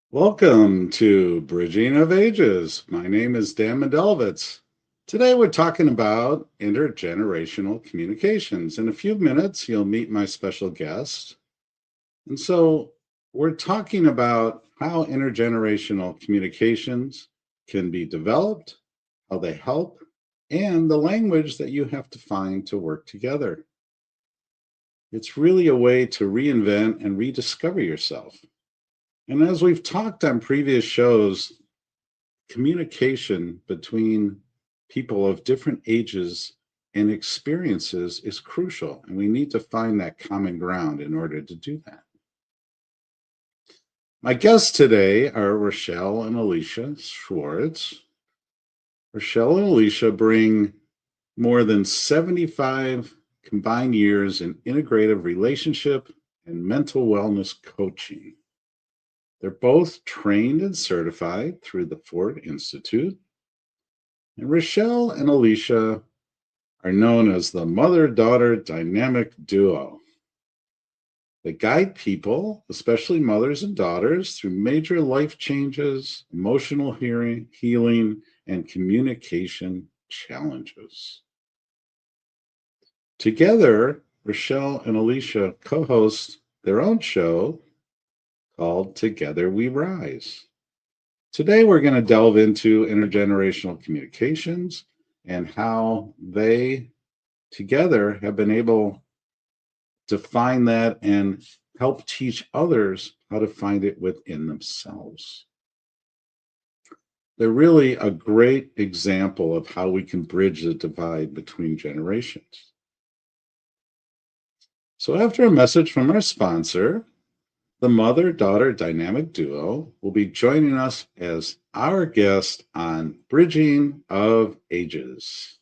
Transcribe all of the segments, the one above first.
Welcome to Bridging of Ages. My name is Dan Mendelevitz. Today we're talking about intergenerational communications. In a few minutes, you'll meet my special guest. And so we're talking about how intergenerational communications can be developed, how they help, and the language that you have to find to work together. It's really a way to reinvent and rediscover yourself. And as we've talked on previous shows, communication between people of different ages and experiences is crucial, and we need to find that common ground in order to do that. My guests today are Rochelle and Alisha Schwartz. Rochelle and Alisha bring more than 75 combined years in integrative relationship and mental wellness coaching. They're both trained and certified through the Ford Institute. And Rochelle and Alisha are known as the mother-daughter dynamic duo. They guide people, especially mothers and daughters, through major life changes, emotional healing, and communication challenges. Together, Rochelle and Alisha co-host their own show called Together We Rise. Today, we're going to delve into intergenerational communications and how they together have been able to find that and help teach others how to find it within themselves. They're really a great example of how we can bridge the divide between generations. So after a message from our sponsor, the mother-daughter dynamic duo will be joining us as our guest on Bridging of Ages.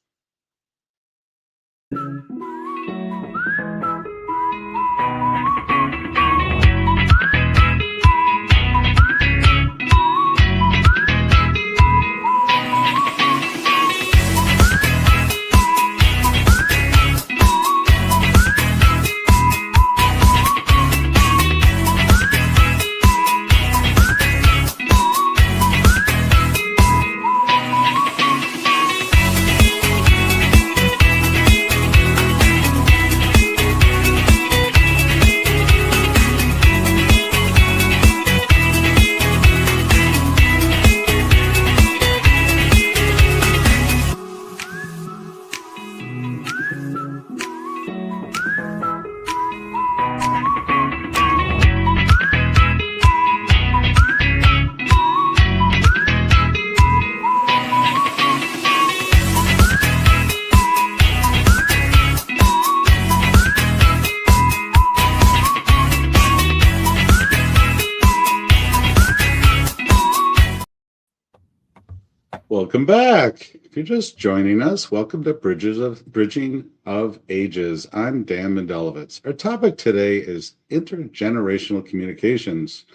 Welcome back. If you're just joining us, welcome to Bridging of Ages. I'm Dan Mendelevitz. Our topic today is intergenerational communications.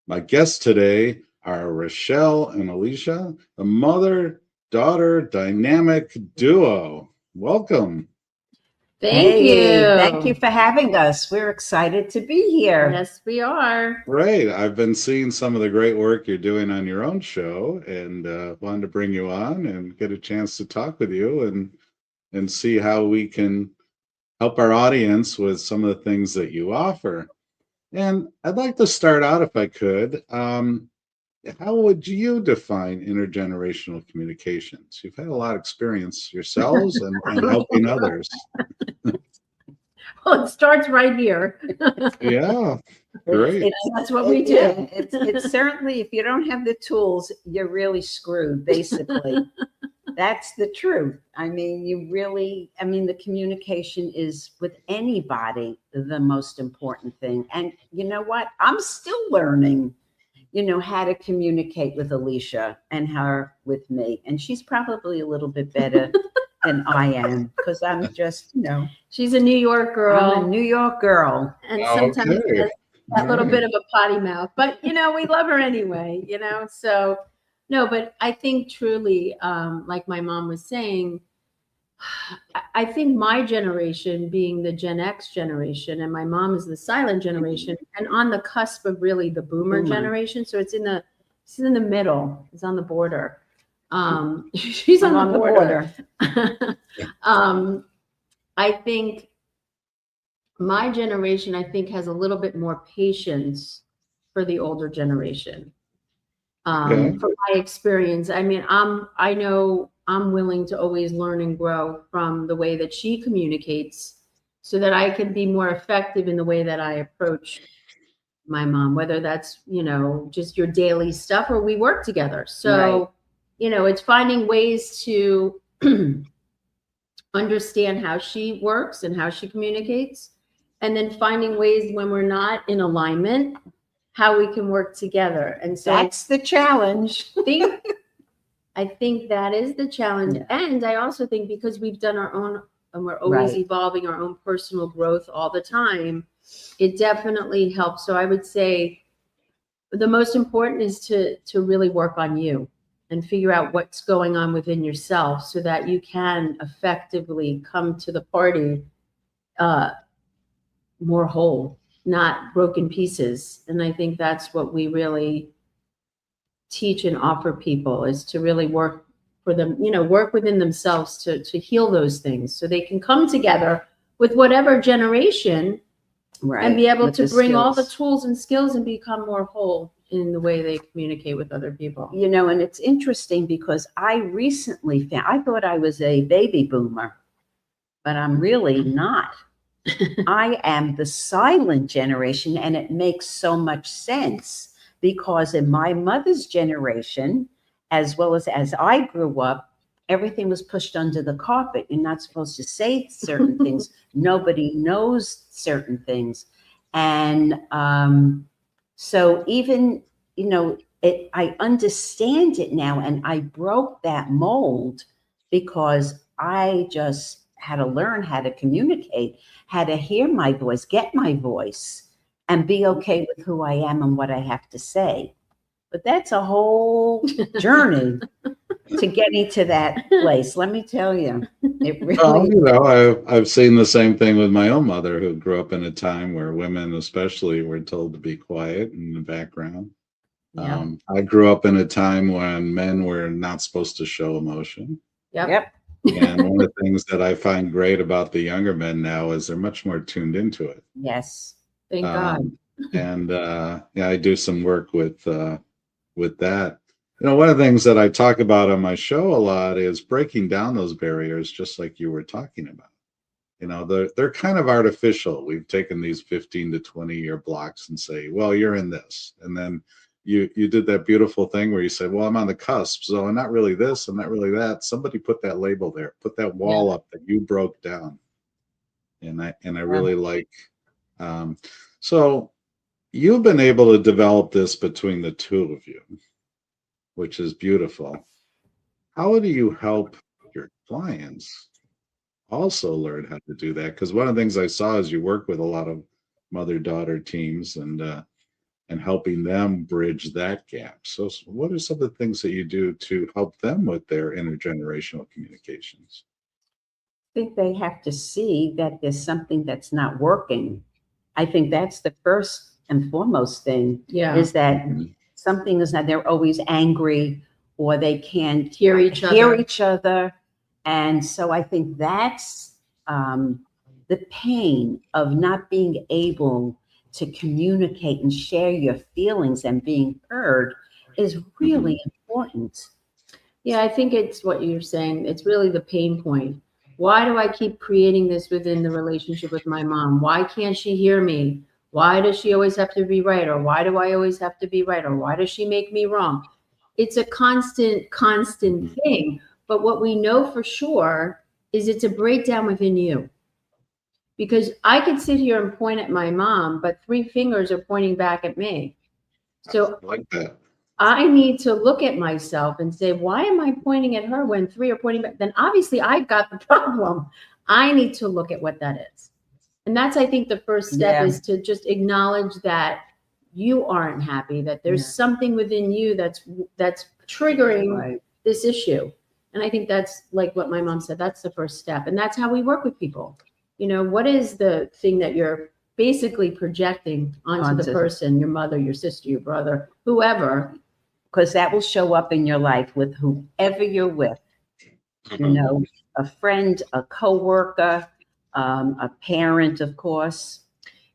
My guests today are Rochelle and Alisha, the mother-daughter dynamic duo. Welcome. Thank you. Thank you for having us. We're excited to be here. Yes, we are. Great. I've been seeing some of the great work you're doing on your own show and wanted to bring you on and get a chance to talk with you and see how we can help our audience with some of the things that you offer. And I'd like to start out, if I could. how would you define intergenerational communications? You've had a lot of experience yourselves and helping others. Well, it starts right here. Yeah, great. That's what we do. It's certainly, if you don't have the tools, you're really screwed, basically. That's the truth. I mean, the communication is with anybody the most important thing. And you know what? I'm still learning, how to communicate with Alisha and her with me. And she's probably a little bit better than I am because I'm just, She's a New York girl. I'm a New York girl. And sometimes Okay. has that little bit of a potty mouth, but we love her anyway, so no, but I think truly, like my mom was saying, I think my generation being the Gen X generation and my mom is the silent generation and on the cusp of really the boomer generation. So it's in the middle, it's on the border. She's on the border. I think my generation, has a little bit more patience for the older generation. From my experience, I know I'm willing to always learn and grow from the way that she communicates so that I can be more effective in the way that I approach my mom, whether that's, just your daily stuff or we work together. So, it's finding ways to understand how she works and how she communicates, and then finding ways when we're not in alignment, how we can work together. And so that's the challenge. I think that is the challenge. Yeah. And I also think because we've done our own, and we're always evolving our own personal growth all the time, it definitely helps. So I would say the most important is to really work on you and figure out what's going on within yourself so that you can effectively come to the party more whole, not broken pieces. And I think that's what we really teach and offer people, is to really work for them, work within themselves to heal those things so they can come together with whatever generation and be able to bring all the tools and skills and become more whole in the way they communicate with other people. And it's interesting because I recently I thought I was a baby boomer, but I'm really not. I am the silent generation, and it makes so much sense because in my mother's generation, as well as I grew up, everything was pushed under the carpet. You're not supposed to say certain things. Nobody knows certain things. And so even, I understand it now, and I broke that mold because I just had to learn how to communicate, how to hear my voice, get my voice, and be okay with who I am and what I have to say. But that's a whole journey to getting to that place. Let me tell you, it really. I've seen the same thing with my own mother, who grew up in a time where women, especially, were told to be quiet in the background. Yeah. I grew up in a time when men were not supposed to show emotion. Yep. And one of the things that I find great about the younger men now is they're much more tuned into it. Yes. Thank God. And I do some work with that. One of the things that I talk about on my show a lot is breaking down those barriers, just like you were talking about. They're kind of artificial. We've taken these 15 to 20-year blocks and say, well, you're in this. And then you did that beautiful thing where you said, well, I'm on the cusp, so I'm not really this, I'm not really that. Somebody put that label there, put that wall up that you broke down. And I really like, so you've been able to develop this between the two of you, which is beautiful. How do you help your clients also learn how to do that? Because one of the things I saw is you work with a lot of mother-daughter teams and helping them bridge that gap. So what are some of the things that you do to help them with their intergenerational communications? I think they have to see that there's something that's not working. I think that's the first and foremost thing, is that something is not, they're always angry or they can't hear each other. And so I think that's the pain of not being able to communicate and share your feelings and being heard. is really important. Yeah, I think it's what you're saying. It's really the pain point. Why do I keep creating this within the relationship with my mom? Why can't she hear me? Why does she always have to be right? Or why do I always have to be right? Or why does she make me wrong? It's a constant thing. But what we know for sure is it's a breakdown within you. Because I could sit here and point at my mom, but 3 fingers are pointing back at me. So I like that. I need to look at myself and say, why am I pointing at her when 3 are pointing back? Then obviously I've got the problem. I need to look at what that is. And that's, I think, the first step is to just acknowledge that you aren't happy, that there's something within you that's triggering this issue. And I think that's like what my mom said, that's the first step. And that's how we work with people. You know, what is the thing that you're basically projecting onto the person, your mother, your sister, your brother, whoever? Because that will show up in your life with whoever you're with. You know, a friend, a coworker, a parent, of course.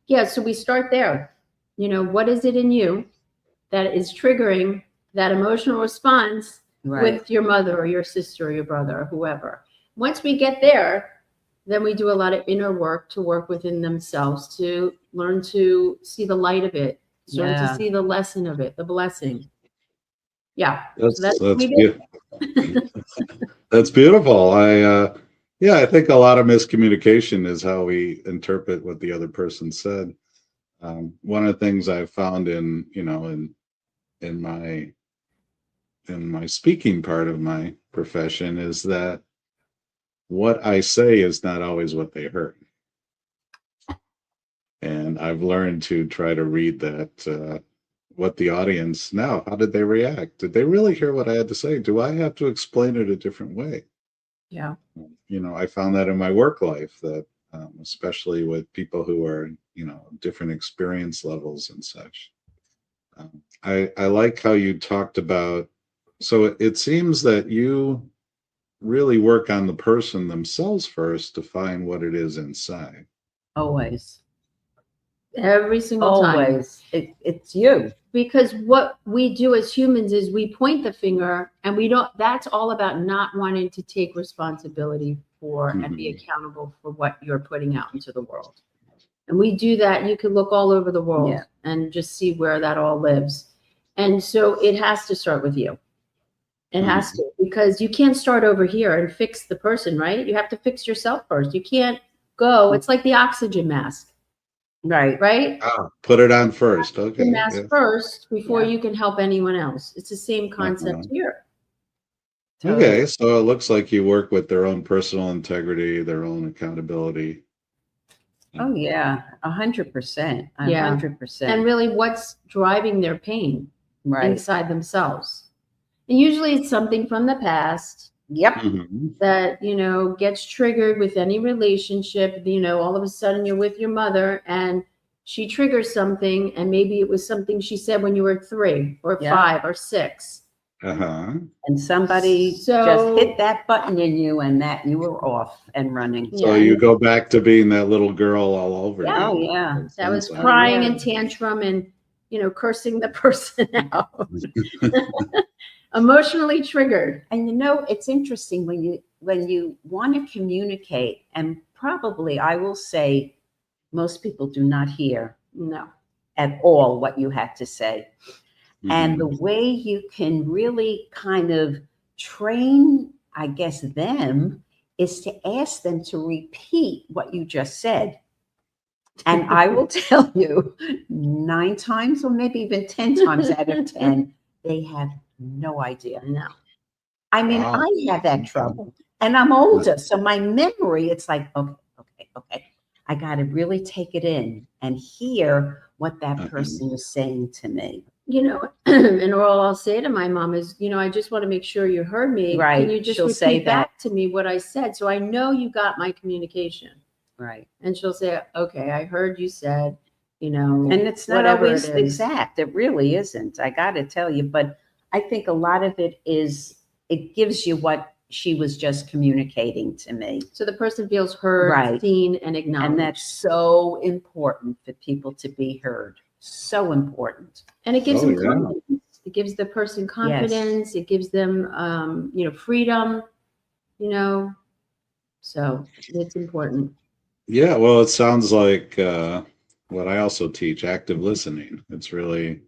Yeah, so we start there. You know, what is it in you that is triggering that emotional response with your mother or your sister or your brother or whoever? Once we get there, then we do a lot of inner work to work within themselves, to learn to see the light of it, learn to see the lesson of it, the blessing. Yeah. That's beautiful. That's beautiful. I think a lot of miscommunication is how we interpret what the other person said. One of the things I've found in my speaking part of my profession is that what I say is not always what they heard. And I've learned to try to read that, what the audience now, how did they react? Did they really hear what I had to say? Do I have to explain it a different way? Yeah. You know, I found that in my work life, that especially with people who are, different experience levels and such. I like how you talked about, so it seems that you really work on the person themselves first to find what it is inside. Always. Every single time. Always. It's you. Because what we do as humans is we point the finger and that's all about not wanting to take responsibility for and be accountable for what you're putting out into the world. And we do that. You can look all over the world and just see where that all lives. And so it has to start with you. It has to, because you can't start over here and fix the person, right? You have to fix yourself first. You can't go. It's like the oxygen mask. Right? Put it on first. Okay. The mask first before you can help anyone else. It's the same concept here. Okay. So it looks like you work with their own personal integrity, their own accountability. Oh, yeah. 100%. 100%. And really what's driving their pain inside themselves. And usually it's something from the past that, gets triggered with any relationship. All of a sudden you're with your mother and she triggers something, and maybe it was something she said when you were 3 or 5 or 6. And somebody just hit that button in you and that you were off and running. So you go back to being that little girl all over again. Oh, yeah. That was crying and tantrum and, cursing the person out. Emotionally triggered. And it's interesting when you want to communicate, and probably I will say most people do not hear at all what you have to say. And the way you can really kind of train, I guess, them is to ask them to repeat what you just said. And I will tell you 9 times or maybe even 10 times out of 10, they have no idea. No. I mean, I have that trouble and I'm older. So my memory, it's like, okay. I got to really take it in and hear what that person is saying to me. And all I'll say to my mom is, I just want to make sure you heard me. Right. Can you just repeat back to me what I said? So I know you got my communication. Right. And she'll say, okay, I heard you said, and it's not always exact. It really isn't. I got to tell you, but I think a lot of it gives you what she was just communicating to me. So the person feels heard, seen, and acknowledged. And that's so important for people to be heard. So important. And it gives them confidence. It gives the person confidence. Yes. It gives them, freedom, so it's important. Yeah, well, it sounds like what I also teach, active listening. It's really,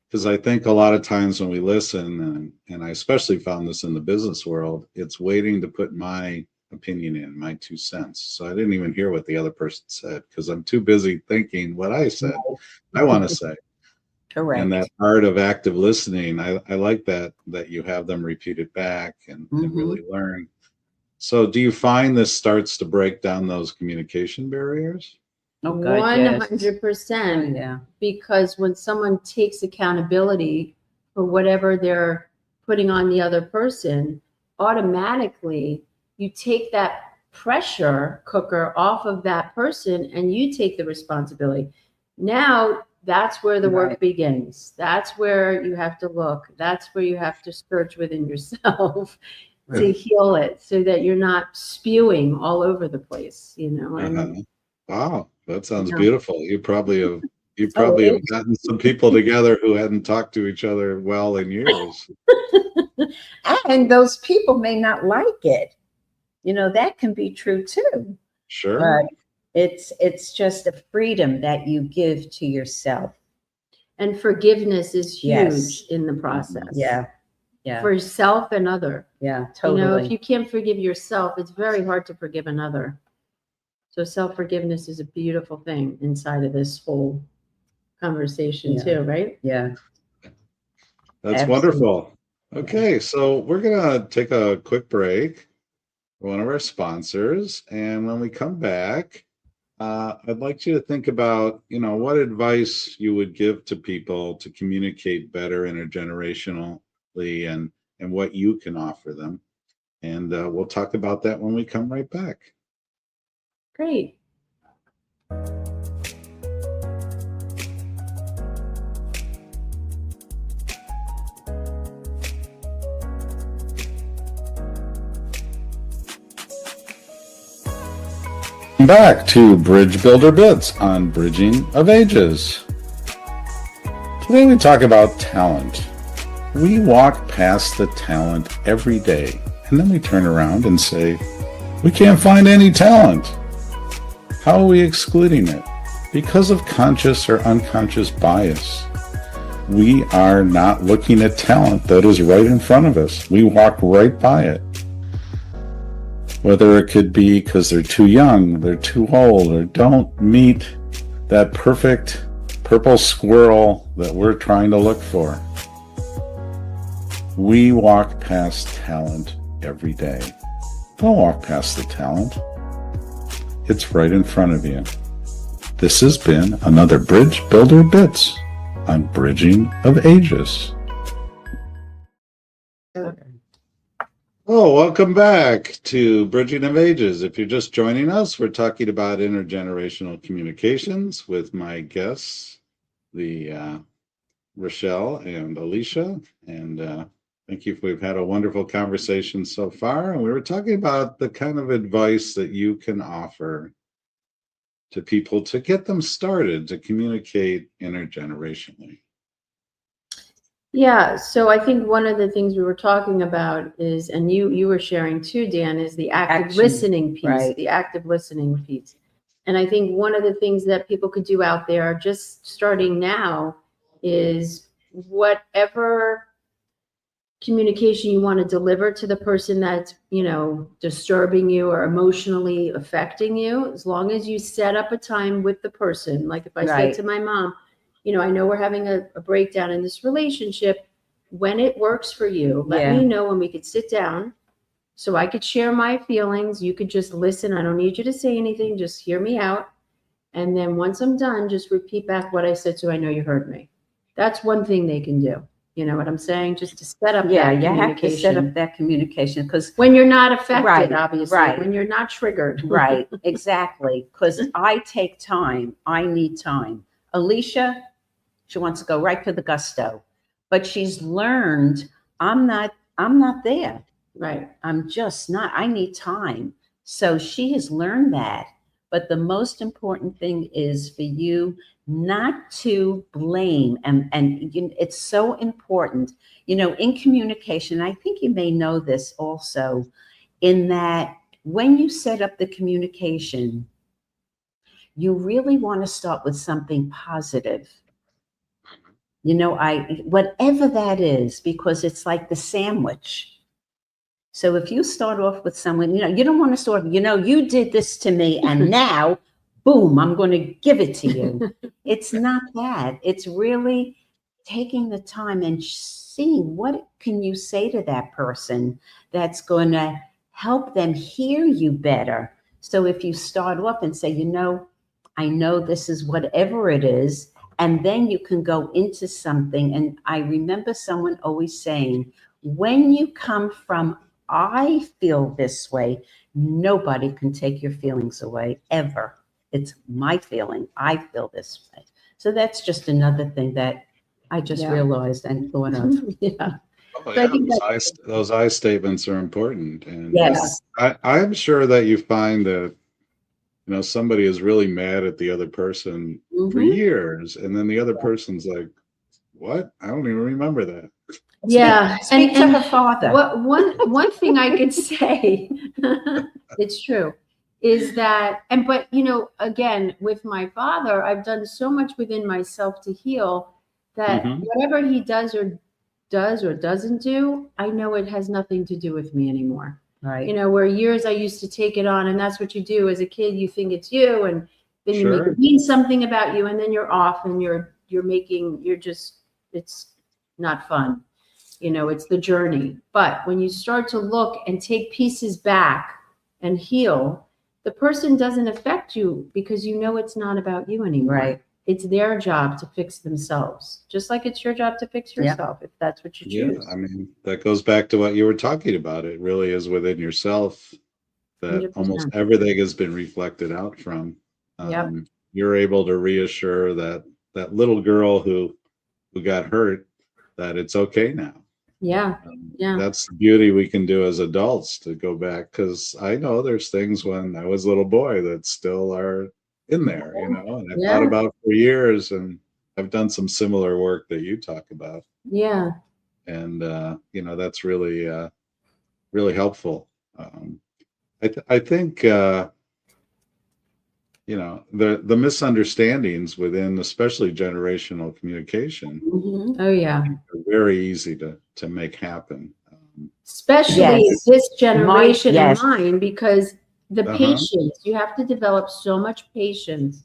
because I think a lot of times when we listen, and I especially found this in the business world, it's waiting to put my opinion in, my 2 cents. So I didn't even hear what the other person said because I'm too busy thinking what I said, I want to say. Correct. And that art of active listening, I like that you have them repeat it back and really learn. So do you find this starts to break down those communication barriers? Oh, God, 100%. Yeah. Because when someone takes accountability for whatever they're putting on the other person, automatically you take that pressure cooker off of that person and you take the responsibility. Now that's where the work begins. That's where you have to look. That's where you have to search within yourself to heal it so that you're not spewing all over the place, And, Wow, that sounds beautiful. You probably have gotten some people together who hadn't talked to each other well in years. And those people may not like it. That can be true too. Sure. But it's just a freedom that you give to yourself. And forgiveness is huge in the process. Yeah. For yourself and other. Yeah, totally. If you can't forgive yourself, it's very hard to forgive another. So self-forgiveness is a beautiful thing inside of this whole conversation too, right? Yeah. That's wonderful. Okay, so we're gonna take a quick break for one of our sponsors. And when we come back, I'd like you to think about, what advice you would give to people to communicate better intergenerationally and what you can offer them. And we'll talk about that when we come right back. Great. Back to Bridge Builder Bits on Bridging of Ages. Today we talk about talent. We walk past the talent every day, and then we turn around and say, we can't find any talent. How are we excluding it? Because of conscious or unconscious bias. We are not looking at talent that is right in front of us. We walk right by it. Whether it could be because they're too young, they're too old, or don't meet that perfect purple squirrel that we're trying to look for. We walk past talent every day. Don't walk past the talent. It's right in front of you. This has been another Bridge Builder Bits on Bridging of Ages. Oh, welcome back to Bridging of Ages. If you're just joining us, we're talking about intergenerational communications with my guests, the Rochelle and Alisha. And thank you. We've had a wonderful conversation so far. And we were talking about the kind of advice that you can offer to people to get them started to communicate intergenerationally. Yeah, so I think one of the things we were talking about is, and you were sharing too, Dan, is the active listening piece, the active listening piece. And I think one of the things that people could do out there just starting now is whatever communication you want to deliver to the person that's, disturbing you or emotionally affecting you, as long as you set up a time with the person. Like if I said to my mom, I know we're having a breakdown in this relationship. When it works for you, let me know when we could sit down so I could share my feelings. You could just listen. I don't need you to say anything. Just hear me out. And then once I'm done, just repeat back what I said so I know you heard me. That's one thing they can do. You know what I'm saying? Just to set up that communication. You have to set up that communication because when you're not affected, obviously, when you're not triggered. Right, exactly. Because I take time. I need time. Alisha, she wants to go right to the gusto, but she's learned I'm not there. Right. I'm just not. I need time. So she has learned that. But the most important thing is for you not to blame. And it's so important, in communication. I think you may know this also, in that when you set up the communication, you really want to start with something positive. Whatever that is, because it's like the sandwich. So if you start off with someone, you don't want to start, you did this to me and now, boom, I'm going to give it to you. It's not that. It's really taking the time and seeing what can you say to that person that's going to help them hear you better. So if you start off and say, I know this is whatever it is, and then you can go into something. And I remember someone always saying, when you come from, I feel this way, nobody can take your feelings away, ever. It's my feeling. I feel this way. So that's just another thing that I just realized and thought of. Yeah. Oh, yeah, those I statements are important. And yes, I'm sure that you find that, somebody is really mad at the other person for years. And then the other person's like, what? I don't even remember that. Yeah. Speak to her father. One thing I could say, it's true, is that, but again, with my father, I've done so much within myself to heal that whatever he does or doesn't do, I know it has nothing to do with me anymore. Right. Where years I used to take it on, and that's what you do as a kid. You think it's you, and then you make it mean something about you, and then you're off, and it's not fun. It's the journey. But when you start to look and take pieces back and heal, the person doesn't affect you because it's not about you anymore. Right. It's their job to fix themselves, just like it's your job to fix yourself, if that's what you choose. Yeah, I mean, that goes back to what you were talking about. It really is within yourself that 100%. Almost everything has been reflected out from. You're able to reassure that little girl who got hurt that it's okay now. Yeah. That's the beauty we can do as adults, to go back, because I know there's things when I was a little boy that still are in there, and I thought about for years, and I've done some similar work that you talk about. Yeah. And that's really really helpful. I think the misunderstandings within, especially generational communication, are very easy to make happen. Especially this generation and mine, because the patience, you have to develop so much patience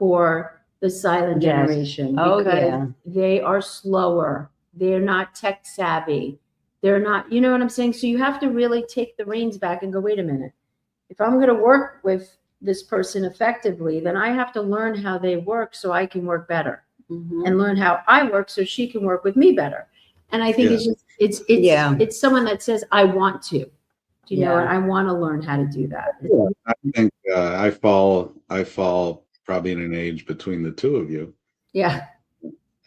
for the silent generation, because they are slower. They're not tech savvy. They're not, you know what I'm saying? So you have to really take the reins back and go, wait a minute. If I'm going to work with this person effectively, then I have to learn how they work so I can work better, and learn how I work so she can work with me better. And I think it's someone that says, I want to. Do you know what? I want to learn how to do that. Yeah, I think I fall probably in an age between the two of you. Yeah.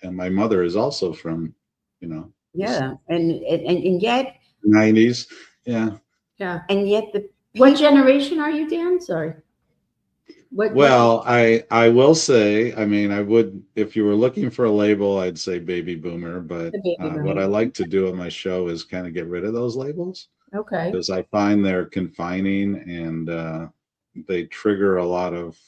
And my mother is also from, and yet 90s. Yeah. Yeah. And yet what generation are you, Dan? Sorry. I will say, I mean, I would, if you were looking for a label, I'd say baby boomer, but what I like to do on my show is kind of get rid of those labels. Okay. Because I find they're confining, and they trigger a lot of,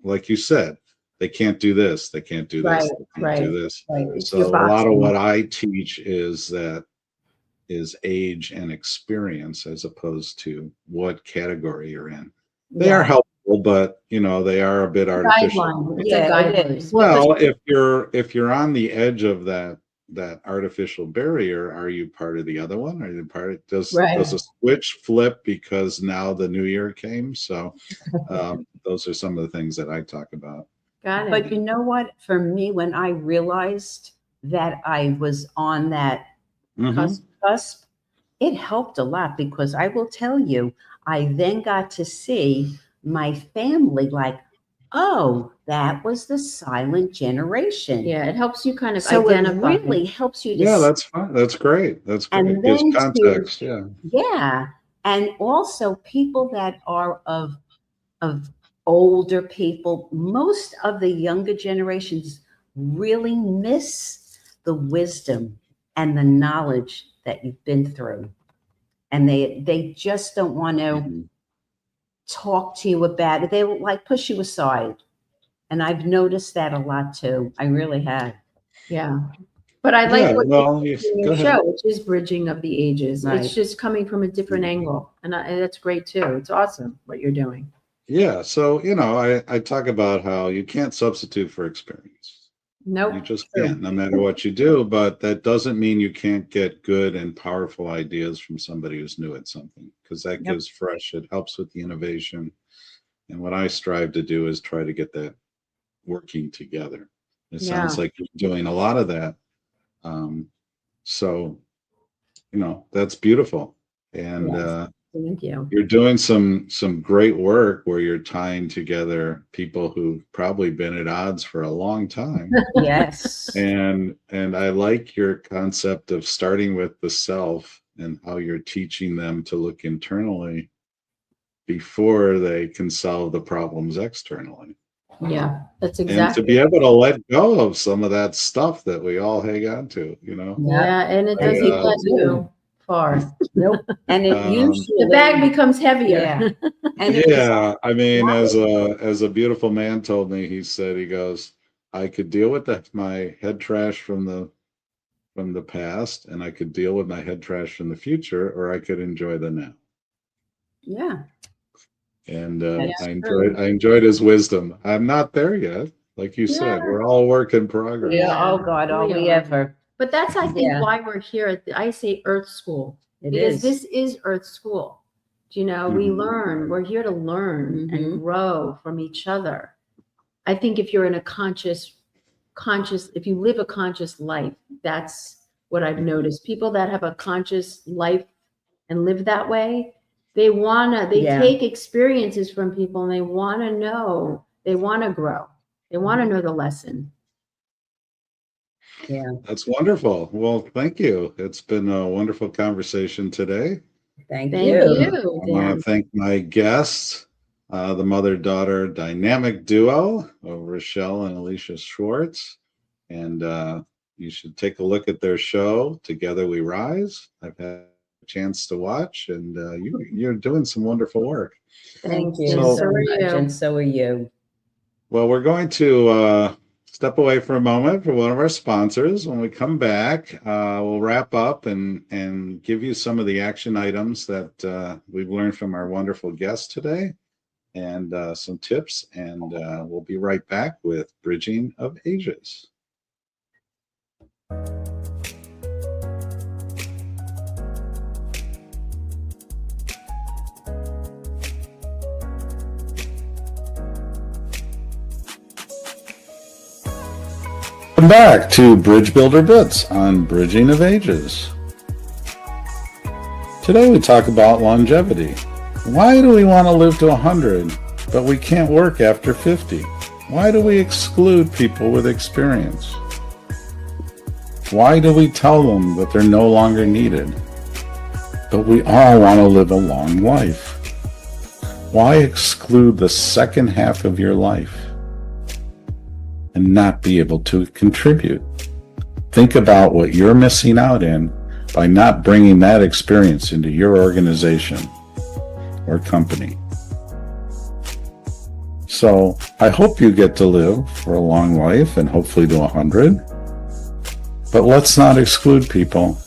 like you said, they can't do this, they can't do this, they can't do this. Right. So a lot of what I teach is age and experience, as opposed to what category you're in. They are helpful, but they are a bit artificial. It is. Well, if you're on the edge of that artificial barrier, are you part of the other one? Are you part? Does a switch flip because now the new year came? So those are some of the things that I talk about. Got it. But you know what? For me, when I realized that I was on that cusp, it helped a lot, because I will tell you, I then got to see my family like, oh, that was the silent generation. Yeah, it helps you kind of identify. It really helps you to that's fine. That's great. That's great. It gives context. Yeah. And also people that are of of older people, most of the younger generations really miss the wisdom and the knowledge that you've been through. And they just don't want to talk to you about it. They will like push you aside. And I've noticed that a lot too. I really have. Yeah. But I like what you do in go your ahead. show, which is bridging of the ages. Right. It's just coming from a different angle. And that's great too. It's awesome what you're doing. Yeah. So, you know, I talk about how you can't substitute for experience. Nope. You just can't, no matter what you do. But that doesn't mean you can't get good and powerful ideas from somebody who's new at something, because that gives fresh, it helps with the innovation. And what I strive to do is try to get that working together. It sounds like you're doing a lot of that. So, you know, that's beautiful. And thank you. You're doing some great work where you're tying together people who've probably been at odds for a long time. Yes. And I like your concept of starting with the self and how you're teaching them to look internally before they can solve the problems externally. Yeah, that's And exactly. to be able to let go of some of that stuff that we all hang on to, you know. Yeah, and it doesn't let you far. Nope. And it usually the bag becomes heavier. Yeah. And Yeah, I mean, as a beautiful man told me, he goes, I could deal with my head trash from the past, and I could deal with my head trash from the future, or I could enjoy the now. Yeah. And I enjoyed his wisdom. I'm not there yet, like you said. We're all a work in progress. Yeah. Oh God, all we ever. But that's, I think, why we're here at I say Earth School. Because this is Earth School. You know, we learn. We're here to learn and grow from each other. I think if you're in a conscious, if you live a conscious life, that's what I've noticed. People that have a conscious life and live that way, they take experiences from people and they want to know, they want to grow. They want to know the lesson. Yeah. That's wonderful. Well, thank you. It's been a wonderful conversation today. Thank I want to thank my guests, the mother-daughter dynamic duo of Rochelle and Alisha Schwartz. And you should take a look at their show, Together We Rise. I've had a chance to watch, and you're doing some wonderful work. Thank you so much, and so are you. Well, we're going to step away for a moment for one of our sponsors. When we come back, we'll wrap up and give you some of the action items that we've learned from our wonderful guests today, and some tips, and we'll be right back with Bridging of Ages. Welcome back to Bridge Builder Bits on Bridging of Ages. Today we talk about longevity. Why do we want to live to 100, but we can't work after 50? Why do we exclude people with experience? Why do we tell them that they're no longer needed? But we all want to live a long life. Why exclude the second half of your life and not be able to contribute? Think about what you're missing out in by not bringing that experience into your organization or company. So I hope you get to live for a long life and hopefully to 100. But let's not exclude people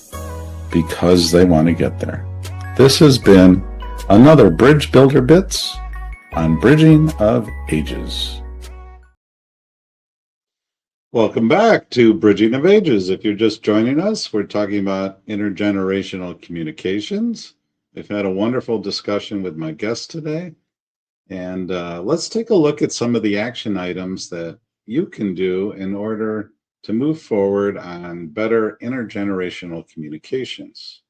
because they want to get there. This has been another Bridge Builder Bits on Bridging of Ages. Welcome back to Bridging of Ages. If you're just joining us, we're talking about intergenerational communications. We've had a wonderful discussion with my guest today. And let's take a look at some of the action items that you can do in order to move forward on better intergenerational communications.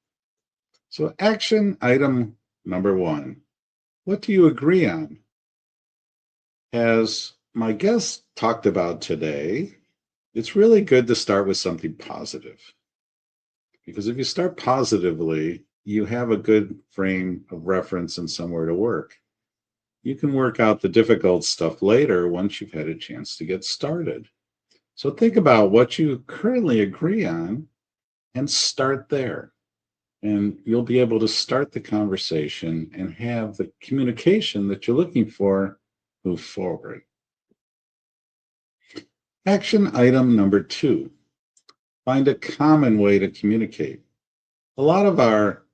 So action item number 1, what do you agree on? As my guest talked about today, it's really good to start with something positive. Because if you start positively, you have a good frame of reference and somewhere to work. You can work out the difficult stuff later once you've had a chance to get started. So think about what you currently agree on and start there. And you'll be able to start the conversation and have the communication that you're looking for move forward. Action item number 2, find a common way to communicate. A lot of our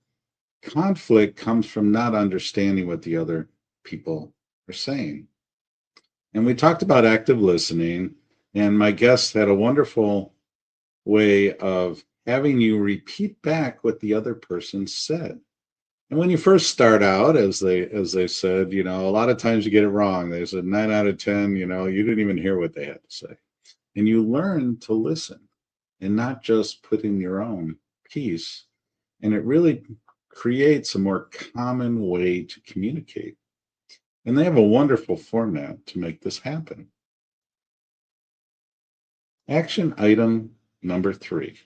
conflict comes from not understanding what the other people are saying. And we talked about active listening, and my guest had a wonderful way of having you repeat back what the other person said. And when you first start out, as they said, a lot of times you get it wrong. They said 9 out of 10, you didn't even hear what they had to say. And you learn to listen and not just put in your own piece. And it really creates a more common way to communicate. And they have a wonderful format to make this happen. Action item number 3.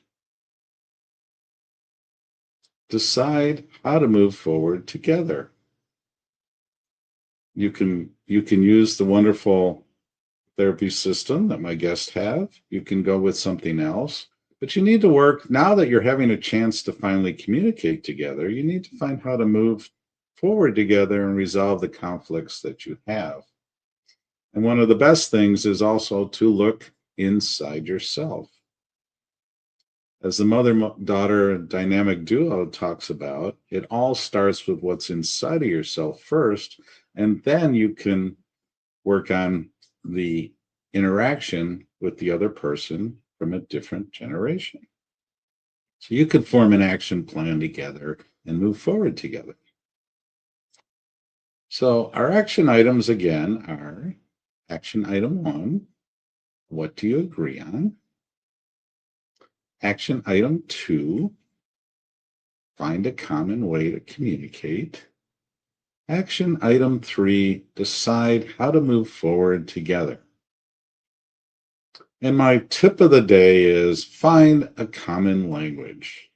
Decide how to move forward together. You can use the wonderful therapy system that my guests have. You can go with something else. But you need to work, now that you're having a chance to finally communicate together, you need to find how to move forward together and resolve the conflicts that you have. And one of the best things is also to look inside yourself. As the mother-daughter dynamic duo talks about, it all starts with what's inside of yourself first, and then you can work on the interaction with the other person from a different generation. So you could form an action plan together and move forward together. So our action items again are action item 1, what do you agree on? Action item 2, find a common way to communicate. Action item 3, decide how to move forward together. And my tip of the day is find a common language.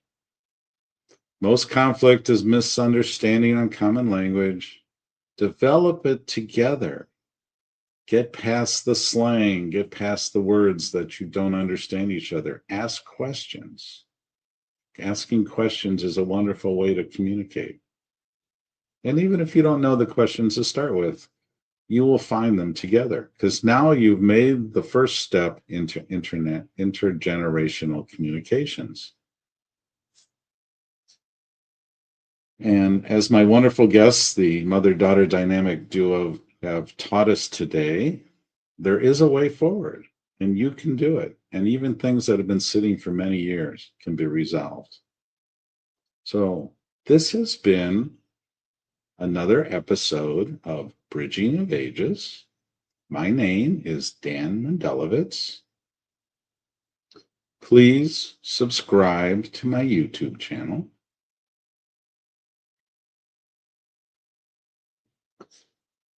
Most conflict is misunderstanding on common language. Develop it together. Get past the slang, get past the words that you don't understand each other. Ask questions. Asking questions is a wonderful way to communicate. And even if you don't know the questions to start with, you will find them together, because now you've made the first step into intergenerational communications. And as my wonderful guests, the mother-daughter dynamic duo, have taught us today, there is a way forward, and you can do it. And even things that have been sitting for many years can be resolved. So this has been another episode of Bridging of Ages. My name is Dan Mendelevitz. Please subscribe to my YouTube channel.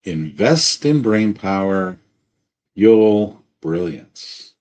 Invest in brain power, fuel brilliance.